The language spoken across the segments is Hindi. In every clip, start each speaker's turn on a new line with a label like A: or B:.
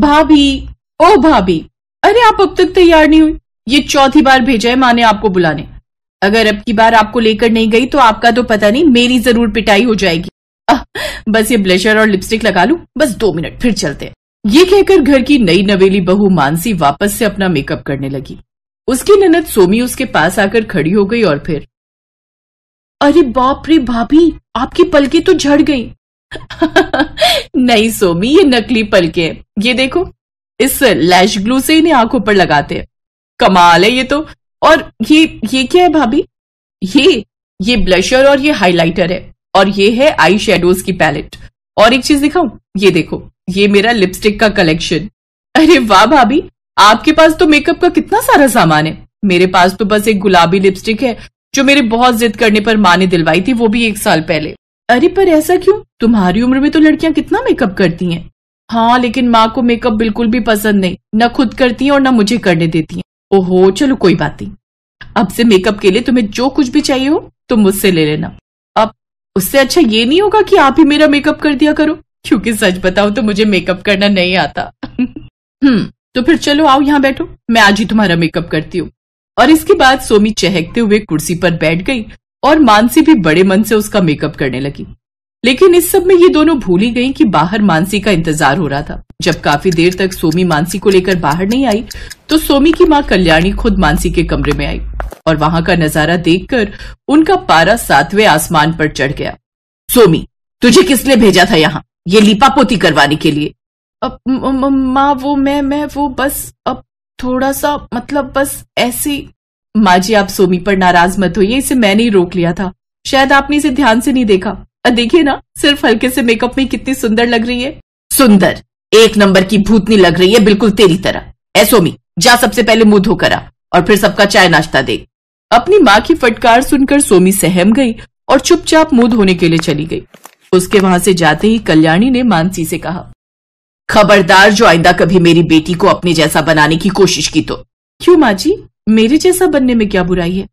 A: भाभी, ओ भाभी, अरे आप अब तक तैयार नहीं हुई। ये चौथी बार भेजा है माँ ने आपको बुलाने। अगर अब की बार आपको लेकर नहीं गई तो आपका तो पता नहीं, मेरी जरूर पिटाई हो जाएगी। बस ये ब्लशर और लिपस्टिक लगा लूं, बस 2 मिनट फिर चलते हैं। ये कहकर घर की नई नवेली बहू मानसी वापस से अपना मेकअप करने लगी। उसकी ननद सोमी उसके पास आकर खड़ी हो गई और फिर, अरे बाप रे भाभी, आपकी पलकें तो झड़ गई। नहीं सोमी, ये नकली पलके हैं। ये देखो, इस लैश ग्लू से इन्हें आंखों पर लगाते हैं। कमाल है ये तो। और ये क्या है भाभी? ये ब्लशर और ये हाइलाइटर है, और ये है आई शेडोज की पैलेट। और एक चीज दिखाऊं, ये देखो, ये मेरा लिपस्टिक का कलेक्शन। अरे वाह भाभी, आपके पास तो मेकअप का कितना सारा सामान है। मेरे पास तो बस एक गुलाबी लिपस्टिक है जो मेरे बहुत जिद करने पर माँ ने दिलवाई थी, वो भी 1 साल पहले। अरे पर ऐसा क्यों? तुम्हारी उम्र में तो लड़कियां कितना मेकअप करती हैं। हाँ, लेकिन माँ को मेकअप बिल्कुल भी पसंद नहीं, न खुद करती हैं और न मुझे करने देती हैं। ओहो, चलो कोई बात नहीं। अब से मेकअप के लिए तुम्हें जो कुछ भी चाहिए हो तुम मुझसे ले लेना। अब उससे अच्छा ये नहीं होगा कि आप ही मेरा मेकअप कर दिया करो, क्योंकि सच बताऊं तो मुझे मेकअप करना नहीं आता। तो फिर चलो आओ यहाँ बैठो, मैं आज ही तुम्हारा मेकअप करती हूँ। और इसके बाद सोमी चहकते हुए कुर्सी पर बैठ गई और मानसी भी बड़े मन से उसका मेकअप करने लगी। लेकिन इस सब में ये दोनों भूल ही गई कि बाहर मानसी का इंतजार हो रहा था। जब काफी देर तक सोमी मानसी को लेकर बाहर नहीं आई तो सोमी की माँ कल्याणी खुद मानसी के कमरे में आई और वहां का नजारा देखकर उनका पारा 7वें आसमान पर चढ़ गया। सोमी, तुझे किसने भेजा था यहाँ ये लीपापोती करवाने के लिए? माँ वो मैं वो बस अब थोड़ा सा, मतलब बस ऐसे। माँ जी, आप सोमी पर नाराज मत होइए, इसे मैंने ही रोक लिया था। शायद आपने इसे ध्यान से नहीं देखा। देखिए ना, सिर्फ हल्के से मेकअप में कितनी सुंदर लग रही है। सुंदर? 1 नंबर की भूतनी लग रही है, बिल्कुल तेरी तरह। ए सोमी, जा सबसे पहले मुंह धोकर आ और फिर सबका चाय नाश्ता दे। अपनी माँ की फटकार सुनकर सोमी सहम गई और चुपचाप मुंह धोने के लिए चली गई। उसके वहां से जाते ही कल्याणी ने मानसी से कहा, खबरदार जो आइंदा कभी मेरी बेटी को अपने जैसा बनाने की कोशिश की तो। क्यों माँ जी, मेरे जैसा बनने में क्या बुराई है?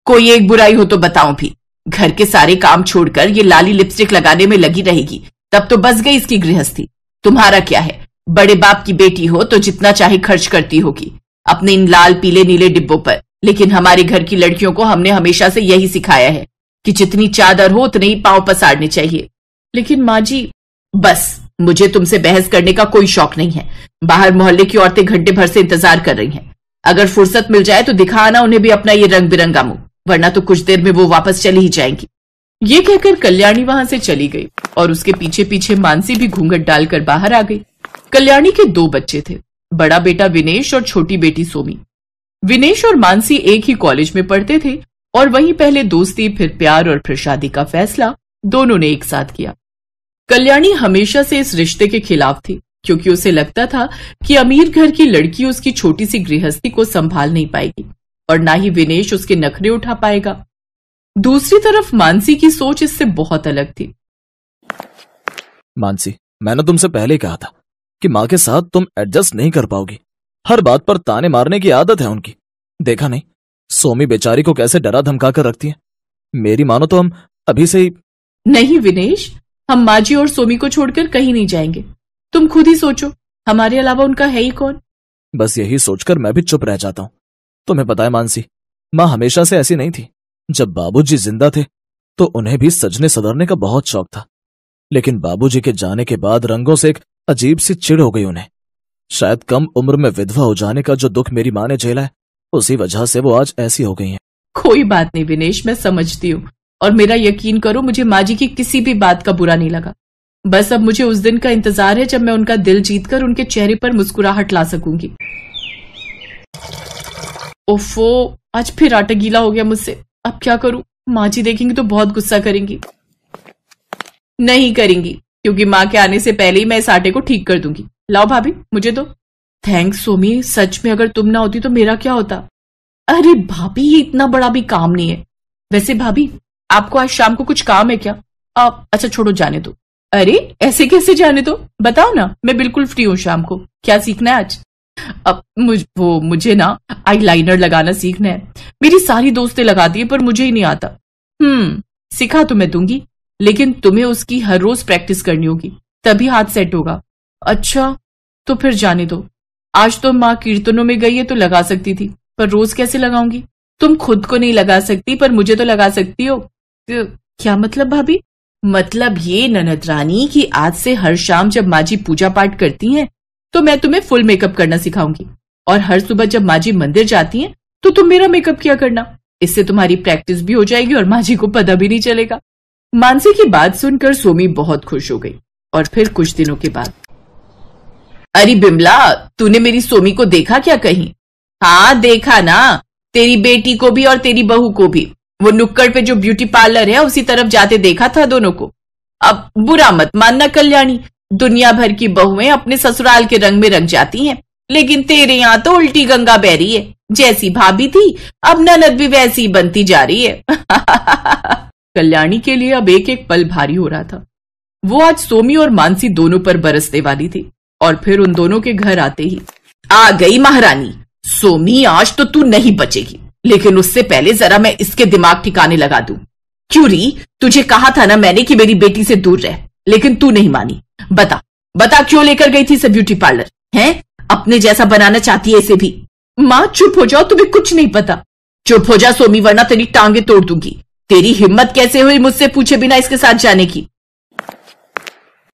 A: कोई एक बुराई हो तो बताऊं भी। घर के सारे काम छोड़कर ये लाली लिपस्टिक लगाने में लगी रहेगी, तब तो बस गई इसकी गृहस्थी। तुम्हारा क्या है, बड़े बाप की बेटी हो तो जितना चाहे खर्च करती होगी अपने इन लाल पीले नीले डिब्बों पर, लेकिन हमारे घर की लड़कियों को हमने हमेशा से यही सिखाया है कि जितनी चादर हो उतने ही पांव पसारने चाहिए। लेकिन माँ जी, बस, मुझे तुमसे बहस करने का कोई शौक नहीं है। बाहर मोहल्ले की औरतें घंटे भर से इंतजार कर रही हैं। अगर फुर्सत मिल जाए तो दिखाना उन्हें भी अपना ये रंग बिरंगा मुंह, वरना तो कुछ देर में वो वापस चली ही जाएंगी। ये कहकर कल्याणी वहां से चली गई और उसके पीछे पीछे मानसी भी घूंघट डालकर बाहर आ गई। कल्याणी के 2 बच्चे थे, बड़ा बेटा विनेश और छोटी बेटी सोमी। विनेश और मानसी एक ही कॉलेज में पढ़ते थे और वहीं पहले दोस्ती, फिर प्यार और फिर शादी का फैसला दोनों ने एक साथ किया। कल्याणी हमेशा से इस रिश्ते के खिलाफ थी, क्योंकि उसे लगता था कि अमीर घर की लड़की उसकी छोटी सी गृहस्थी को संभाल नहीं पाएगी और ना ही विनेश उसके नखरे उठा पाएगा। दूसरी तरफ मानसी की सोच इससे बहुत अलग थी।
B: मानसी, मैंने तुमसे पहले कहा था कि माँ के साथ तुम एडजस्ट नहीं कर पाओगी। हर बात पर ताने मारने की आदत है उनकी। देखा नहीं सोमी बेचारी को कैसे डरा धमका कर रखती है। मेरी मानो तो हम अभी से ही।
A: नहीं विनेश, हम माँ जी और सोमी को छोड़कर कहीं नहीं जाएंगे। तुम खुद ही सोचो, हमारे अलावा उनका है ही कौन?
B: बस यही सोचकर मैं भी चुप रह जाता हूँ। तुम्हें पता है मानसी, माँ हमेशा से ऐसी नहीं थी। जब बाबूजी जिंदा थे तो उन्हें भी सजने सवरने का बहुत शौक था, लेकिन बाबूजी के जाने के बाद रंगों से एक अजीब सी चिढ़ हो गई उन्हें। शायद कम उम्र में विधवा हो जाने का जो दुख मेरी माँ ने झेला है, उसी वजह से वो आज ऐसी हो गई हैं।
A: कोई बात नहीं विनेश, मैं समझती हूँ और मेरा यकीन करो, मुझे माँ जी की किसी भी बात का बुरा नहीं लगा। बस अब मुझे उस दिन का इंतजार है जब मैं उनका दिल जीतकर उनके चेहरे पर मुस्कुराहट ला सकूंगी। ओफो, आज फिर आटा गीला हो गया मुझसे। अब क्या करूं? माँ जी देखेंगी तो बहुत गुस्सा करेंगी। नहीं करेंगी, क्योंकि माँ के आने से पहले ही मैं इस आटे को ठीक कर दूंगी। लाओ भाभी, मुझे दो। थैंक्स सोमी, सच में अगर तुम ना होती तो मेरा क्या होता? अरे भाभी, ये इतना बड़ा भी काम नहीं है। वैसे भाभी, आपको आज शाम को कुछ काम है क्या? आप अच्छा छोड़ो, जाने दो। अरे ऐसे कैसे जाने दो, बताओ ना, मैं बिल्कुल फ्री हूँ शाम को। क्या सीखना है आज? अब मुझे ना आईलाइनर लगाना सीखना है। मेरी सारी दोस्तें लगाती है पर मुझे ही नहीं आता। सिखा तो मैं दूंगी, लेकिन तुम्हें उसकी हर रोज प्रैक्टिस करनी होगी, तभी हाथ सेट होगा। अच्छा, तो फिर जाने दो। आज तो माँ कीर्तनों में गई है तो लगा सकती थी, पर रोज कैसे लगाऊंगी? तुम खुद को नहीं लगा सकती पर मुझे तो लगा सकती हो। क्या मतलब भाभी? मतलब ये ननद रानी कि आज से हर शाम जब माँ जी पूजा पाठ करती हैं तो मैं तुम्हें फुल मेकअप करना सिखाऊंगी, और हर सुबह जब माँ जी मंदिर जाती हैं तो तुम मेरा मेकअप किया करना। इससे तुम्हारी प्रैक्टिस भी हो जाएगी और माँ जी को पता भी नहीं चलेगा। मानसी की बात सुनकर सोमी बहुत खुश हो गई। और फिर कुछ दिनों के बाद, अरे बिमला, तूने मेरी सोमी को देखा क्या कहीं? हाँ देखा ना, तेरी बेटी को भी और तेरी बहू को भी। वो नुक्कड़ पे जो ब्यूटी पार्लर है उसी तरफ जाते देखा था दोनों को। अब बुरा मत मानना कल्याणी, दुनिया भर की बहुएं अपने ससुराल के रंग में रंग जाती हैं, लेकिन तेरे यहाँ तो उल्टी गंगा बह रही है। जैसी भाभी थी अब ननद भी वैसी बनती जा रही है। कल्याणी के लिए अब एक एक पल भारी हो रहा था। वो आज सोमी और मानसी दोनों पर बरसने वाली थी। और फिर उन दोनों के घर आते ही, आ गई महारानी। सोमी आज तो तू नहीं बचेगी, लेकिन उससे पहले जरा मैं इसके दिमाग ठिकाने लगा दूं। क्यों री, तुझे कहा था ना मैंने कि मेरी बेटी से दूर रह, लेकिन तू नहीं मानी। बता क्यों लेकर गई थी इसे ब्यूटी पार्लर? हैं, अपने जैसा बनाना चाहती है इसे भी। माँ चुप हो जाओ, तुम्हें कुछ नहीं पता। चुप हो जा सोमी, वरना तेरी टांगे तोड़ दूंगी। तेरी हिम्मत कैसे हुई मुझसे पूछे बिना इसके साथ जाने की?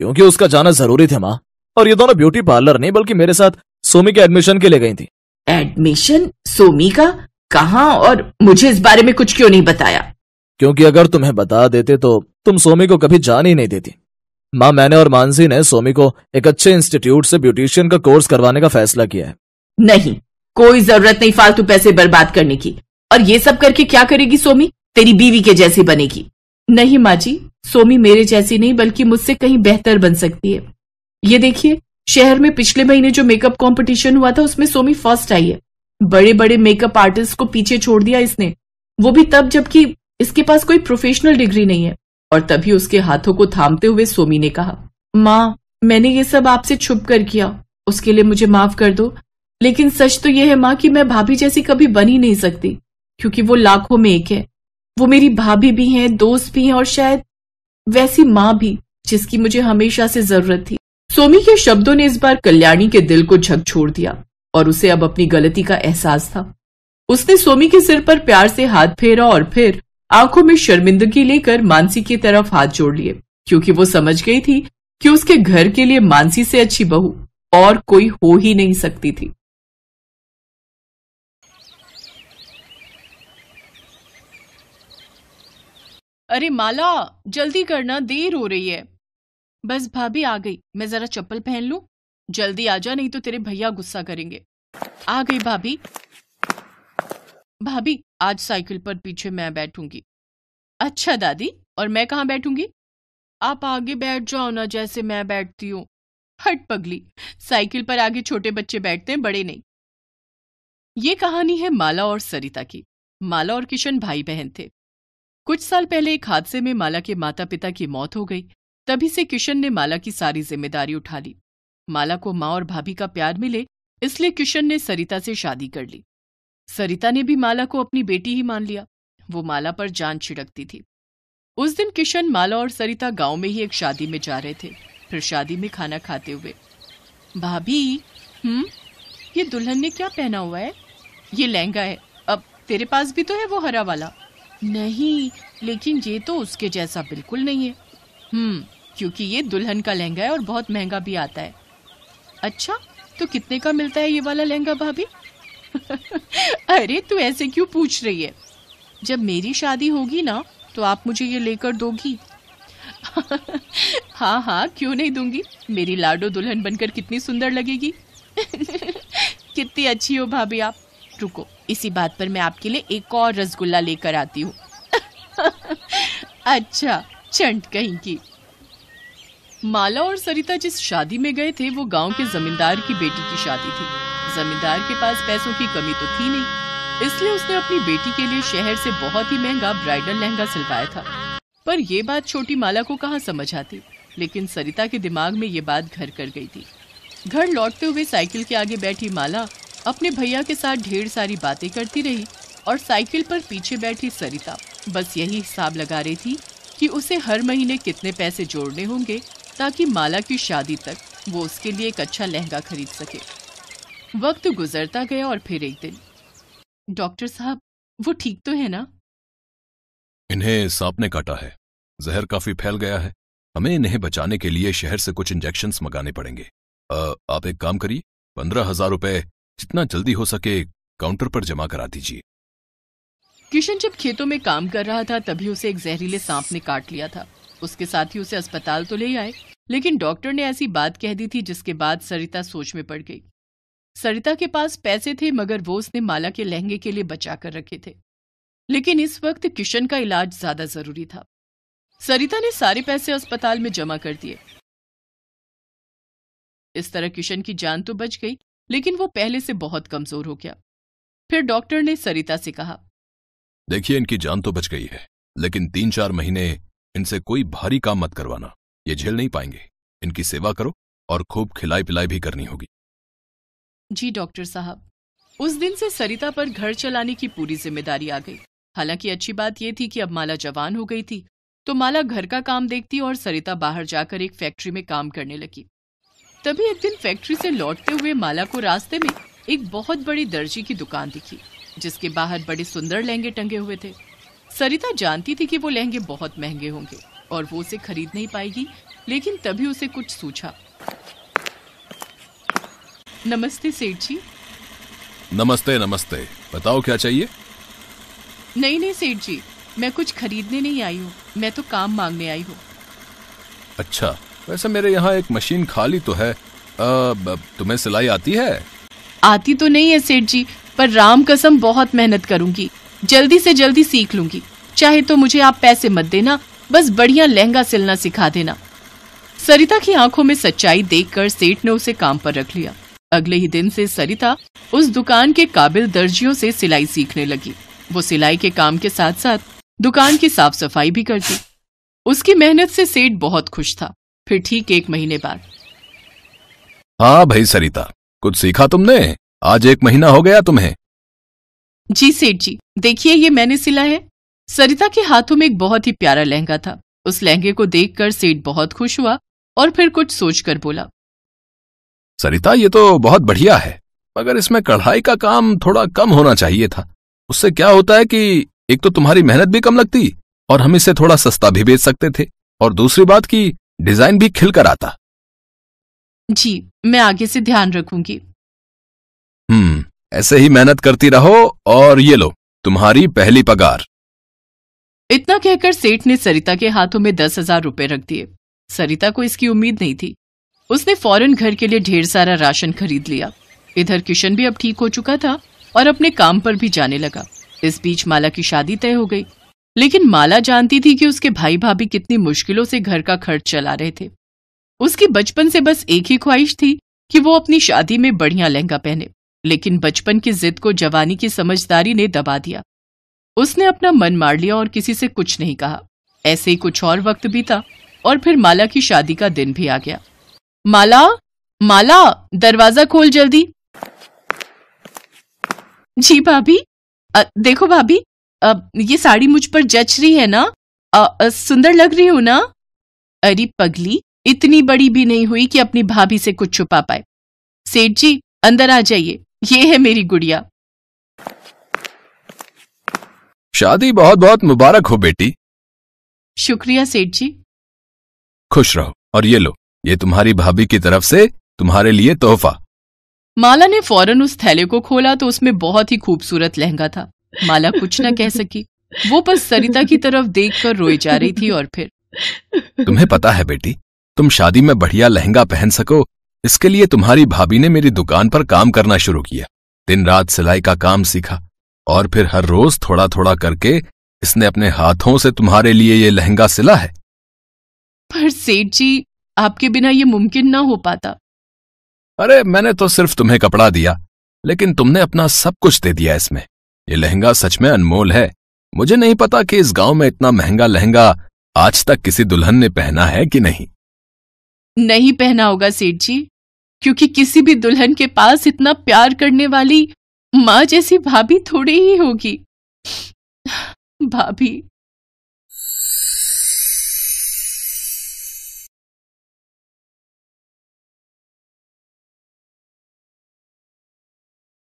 B: क्योंकि उसका जाना जरूरी था माँ, और ये दोनों ब्यूटी पार्लर नहीं बल्कि मेरे साथ सोमी के एडमिशन के लिए गई थी।
A: एडमिशन? सोमी का? कहाँ? और मुझे इस बारे में कुछ क्यों नहीं बताया?
B: क्योंकि अगर तुम्हें बता देते तो तुम सोमी को कभी जान ही नहीं देती। माँ, मैंने और मानसी ने सोमी को एक अच्छे इंस्टीट्यूट से ब्यूटिशियन का कोर्स करवाने का फैसला किया है।
A: नहीं, कोई जरूरत नहीं फालतू पैसे बर्बाद करने की। और ये सब करके क्या करेगी सोमी? तेरी बीवी के जैसी बनेगी। नहीं माँ जी, सोमी मेरे जैसी नहीं बल्कि मुझसे कहीं बेहतर बन सकती है। ये देखिए, शहर में पिछले महीने जो मेकअप कंपटीशन हुआ था उसमें सोमी फर्स्ट आई है। बड़े बड़े मेकअप आर्टिस्ट को पीछे छोड़ दिया इसने, वो भी तब जबकि इसके पास कोई प्रोफेशनल डिग्री नहीं है। और तभी उसके हाथों को थामते हुए सोमी ने कहा, माँ मैंने ये सब आपसे छुप कर किया, उसके लिए मुझे माफ कर दो। लेकिन सच तो यह है माँ कि मैं भाभी जैसी कभी बन ही नहीं सकती, क्योंकि वो लाखों में एक है। वो मेरी भाभी भी हैं, दोस्त भी हैं, और शायद वैसी माँ भी जिसकी मुझे हमेशा से जरूरत थी। सोमी के शब्दों ने इस बार कल्याणी के दिल को झकझोर दिया और उसे अब अपनी गलती का एहसास था। उसने सोमी के सिर पर प्यार से हाथ फेरा और फिर आंखों में शर्मिंदगी लेकर मानसी की तरफ हाथ जोड़ लिए, क्योंकि वो समझ गई थी कि उसके घर के लिए मानसी से अच्छी बहू और कोई हो ही नहीं सकती थी। अरे माला, जल्दी करना, देर हो रही है। बस भाभी आ गई, मैं जरा चप्पल पहन लूं। जल्दी आ जा, नहीं तो तेरे भैया गुस्सा करेंगे। आ गई भाभी। भाभी, आज साइकिल पर पीछे मैं बैठूंगी। अच्छा दादी, और मैं कहाँ बैठूंगी? आप आगे बैठ जाओ ना, जैसे मैं बैठती हूँ। हट पगली, साइकिल पर आगे छोटे बच्चे बैठते हैं, बड़े नहीं। ये कहानी है माला और सरिता की। माला और किशन भाई बहन थे। कुछ साल पहले एक हादसे में माला के माता पिता की मौत हो गई। तभी से किशन ने माला की सारी जिम्मेदारी उठा ली। माला को माँ और भाभी का प्यार मिले, इसलिए किशन ने सरिता से शादी कर ली। सरिता ने भी माला को अपनी बेटी ही मान लिया। वो माला पर जान छिड़कती थी। उस दिन किशन, माला और सरिता गांव में ही एक शादी में जा रहे थे। फिर शादी में खाना खाते हुए, भाभी ये दुल्हन ने क्या पहना हुआ है? ये लहंगा है। अब तेरे पास भी तो है वो हरा वाला। नहीं, लेकिन ये तो उसके जैसा बिल्कुल नहीं है। क्योंकि ये दुल्हन का लहंगा है और बहुत महंगा भी आता है। अच्छा, तो कितने का मिलता है ये वाला लहंगा भाभी? अरे तू ऐसे क्यों पूछ रही है? जब मेरी शादी होगी ना तो आप मुझे ये लेकर दोगी? हाँ हाँ, क्यों नहीं दूंगी। मेरी लाडो दुल्हन बनकर कितनी सुंदर लगेगी। कितनी अच्छी हो भाभी आप। रुको, इसी बात पर मैं आपके लिए एक और रसगुल्ला लेकर आती हूँ। अच्छा, चंट कहीं की। माला और सरिता जिस शादी में गए थे वो गांव के जमींदार की बेटी की शादी थी। जमींदार के पास पैसों की कमी तो थी नहीं, इसलिए उसने अपनी बेटी के लिए शहर से बहुत ही महंगा ब्राइडल लहंगा सिलवाया था। पर यह बात छोटी माला को कहाँ समझ आती, लेकिन सरिता के दिमाग में ये बात घर कर गई थी। घर लौटते हुए साइकिल के आगे बैठी माला अपने भैया के साथ ढेर सारी बातें करती रही और साइकिल पर पीछे बैठी सरिता बस यही हिसाब लगा रही थी कि उसे हर महीने कितने पैसे जोड़ने होंगे ताकि माला की शादी तक वो उसके लिए एक अच्छा लहंगा खरीद सके। वक्त गुजरता गया और फिर एक दिन, डॉक्टर साहब वो ठीक तो है ना?
C: इन्हें सांप ने काटा है, जहर काफी फैल गया है। हमें इन्हें बचाने के लिए शहर से कुछ इंजेक्शंस मंगाने पड़ेंगे। आप एक काम करिए, 15,000 रुपए जितना जल्दी हो सके काउंटर पर जमा करा दीजिए।
A: किशन जब खेतों में काम कर रहा था तभी उसे एक जहरीले सांप ने काट लिया था। उसके साथी उसे अस्पताल तो ले आए, लेकिन डॉक्टर ने ऐसी बात कह दी थी जिसके बाद सरिता सोच में पड़ गई। सरिता के पास पैसे थे मगर वो उसने माला के लहंगे के लिए बचा कर रखे थे, लेकिन इस वक्त किशन का इलाज ज्यादा जरूरी था। सरिता ने सारे पैसे अस्पताल में जमा कर दिए। इस तरह किशन की जान तो बच गई, लेकिन वो पहले से बहुत कमजोर हो गया। फिर डॉक्टर ने सरिता से कहा,
C: देखिए इनकी जान तो बच गई है, लेकिन 3-4 महीने इनसे कोई भारी काम मत करवाना, ये झेल नहीं पाएंगे। इनकी सेवा करो और खूब खिलाई पिलाई भी करनी होगी।
A: जी डॉक्टर साहब। उस दिन से सरिता पर घर चलाने की पूरी जिम्मेदारी आ गई। हालांकि अच्छी बात यह थी कि अब माला जवान हो गई थी, तो माला घर का काम देखती और सरिता बाहर जाकर एक फैक्ट्री में काम करने लगी। तभी एक दिन फैक्ट्री से लौटते हुए माला को रास्ते में एक बहुत बड़ी दर्जी की दुकान दिखी, जिसके बाहर बड़े सुंदर लहंगे टंगे हुए थे। सरिता जानती थी कि वो लहंगे बहुत महंगे होंगे और वो उसे खरीद नहीं पाएगी, लेकिन तभी उसे कुछ सूझा। नमस्ते सेठ जी।
C: नमस्ते नमस्ते, बताओ क्या चाहिए?
A: नहीं सेठ जी, मैं कुछ खरीदने नहीं आई हूँ, मैं तो काम मांगने आई हूँ।
C: अच्छा, वैसे मेरे यहाँ एक मशीन खाली तो है। तुम्हें सिलाई आती है?
A: आती तो नहीं है सेठ जी, पर राम कसम बहुत मेहनत करूंगी, जल्दी से जल्दी सीख लूंगी। चाहे तो मुझे आप पैसे मत देना, बस बढ़िया लहंगा सिलना सिखा देना। सरिता की आंखों में सच्चाई देखकर सेठ ने उसे काम पर रख लिया। अगले ही दिन से सरिता उस दुकान के काबिल दर्जियों से सिलाई सीखने लगी। वो सिलाई के काम के साथ साथ दुकान की साफ सफाई भी करती। उसकी मेहनत से सेठ बहुत खुश था। फिर ठीक 1 महीने बाद,
C: हाँ भाई सरिता, कुछ सीखा तुमने? आज 1 महीना हो गया तुम्हें?
A: जी सेठ जी, देखिए ये मैंने सिला है। सरिता के हाथों में एक बहुत ही प्यारा लहंगा था। उस लहंगे को देखकर सेठ बहुत खुश हुआ और फिर कुछ सोचकर बोला,
C: सरिता ये तो बहुत बढ़िया है, मगर इसमें कढ़ाई का काम थोड़ा कम होना चाहिए था। उससे क्या होता है कि एक तो तुम्हारी मेहनत भी कम लगती और हम इसे थोड़ा सस्ता भी बेच सकते थे, और दूसरी बात की डिजाइन भी खिलकर आता।
A: जी, मैं आगे से ध्यान रखूंगी।
C: ऐसे ही मेहनत करती रहो, और ये लो तुम्हारी पहली पगार।
A: इतना कहकर सेठ ने सरिता के हाथों में 10,000 रुपए रख दिए। सरिता को इसकी उम्मीद नहीं थी। उसने फौरन घर के लिए ढेर सारा राशन खरीद लिया। इधर किशन भी अब ठीक हो चुका था और अपने काम पर भी जाने लगा। इस बीच माला की शादी तय हो गई, लेकिन माला जानती थी कि उसके भाई भाभी कितनी मुश्किलों से घर का खर्च चला रहे थे। उसकी बचपन से बस एक ही ख्वाहिश थी कि वो अपनी शादी में बढ़िया लहंगा पहने, लेकिन बचपन की जिद को जवानी की समझदारी ने दबा दिया। उसने अपना मन मार लिया और किसी से कुछ नहीं कहा। ऐसे ही कुछ और वक्त बीता और फिर माला की शादी का दिन भी आ गया। माला, माला, दरवाजा खोल जल्दी। जी भाभी। देखो भाभी, ये साड़ी मुझ पर जच रही है ना? सुंदर लग रही हूं ना? अरे पगली, इतनी बड़ी भी नहीं हुई कि अपनी भाभी से कुछ छुपा पाए। सेठ जी अंदर आ जाइए, ये है मेरी गुड़िया।
C: शादी बहुत बहुत मुबारक हो बेटी।
A: शुक्रिया सेठ जी।
C: खुश रहो, और ये लो, ये तुम्हारी भाभी की तरफ से तुम्हारे लिए तोहफा।
A: माला ने फौरन उस थैले को खोला तो उसमें बहुत ही खूबसूरत लहंगा था। माला कुछ न कह सकी, वो बस सरिता की तरफ देखकर रोई जा रही थी। और फिर,
C: तुम्हें पता है बेटी, तुम शादी में बढ़िया लहंगा पहन सको, इसके लिए तुम्हारी भाभी ने मेरी दुकान पर काम करना शुरू किया। दिन रात सिलाई का काम सीखा, और फिर हर रोज थोड़ा थोड़ा करके इसने अपने हाथों से तुम्हारे लिए ये लहंगा सिला है।
A: पर सेठ जी, आपके बिना ये मुमकिन ना हो पाता।
C: अरे मैंने तो सिर्फ तुम्हें कपड़ा दिया, लेकिन तुमने अपना सब कुछ दे दिया इसमें। ये लहंगा सच में अनमोल है। मुझे नहीं पता कि इस गांव में इतना महंगा लहंगा आज तक किसी दुल्हन ने पहना है कि नहीं।
A: नहीं पहना होगा सेठ जी, क्योंकि किसी भी दुल्हन के पास इतना प्यार करने वाली माँ जैसी भाभी थोड़ी ही होगी। भाभी,